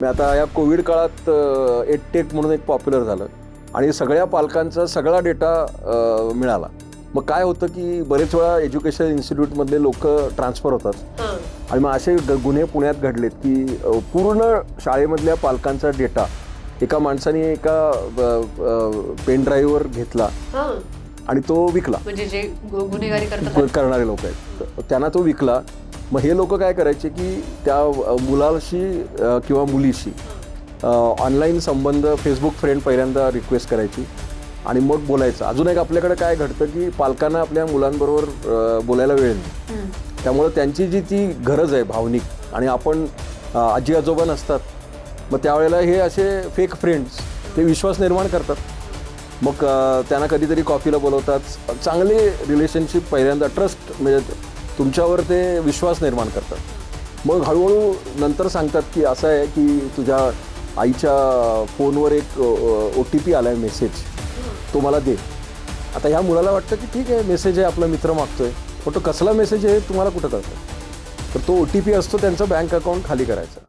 मी आता या कोविड काळात एडटेक म्हणून एक पॉप्युलर झालं आणि सगळ्या पालकांचा सगळा डेटा मिळाला. मग काय होतं की बरेच वेळा एज्युकेशन इन्स्टिट्यूटमधले लोक ट्रान्सफर होतात आणि मग असे गुन्हे पुण्यात घडलेत की पूर्ण शाळेमधल्या पालकांचा डेटा एका माणसाने एका पेन ड्राईव्हवर घेतला आणि तो विकला. म्हणजे जे गुन्हेगारी करणारे लोक आहेत त्यांना तो विकला. मग हे लोक काय करायचे की त्या मुलाशी किंवा मुलीशी ऑनलाईन संबंध फेसबुक फ्रेंड पहिल्यांदा रिक्वेस्ट करायची आणि मग बोलायचं. अजून एक आपल्याकडे काय घडतं की पालकांना आपल्या मुलांबरोबर बोलायला वेळ नाही, त्यामुळं त्यांची जी ती गरज आहे भावनिक, आणि आपण आजी आजोबा नसतात, मग त्यावेळेला हे असे फेक फ्रेंड्स ते विश्वास निर्माण करतात. मग त्यांना कधीतरी कॉफीला बोलवतात. चांगले रिलेशनशिप पहिल्यांदा ट्रस्ट म्हणजे तुमच्यावर ते विश्वास निर्माण करतात. मग हळूहळू नंतर सांगतात की असं आहे की तुझ्या आईच्या फोनवर एक OTP आला आहे, मेसेज, तो मला दे. आता ह्या मुलाला वाटतं की ठीक आहे, मेसेज आहे, आपला मित्र मागतोय, पण तो कसला मेसेज आहे तुम्हाला कुठं कळतं. तर तो OTP असतो त्यांचं बँक अकाउंट खाली करायचा.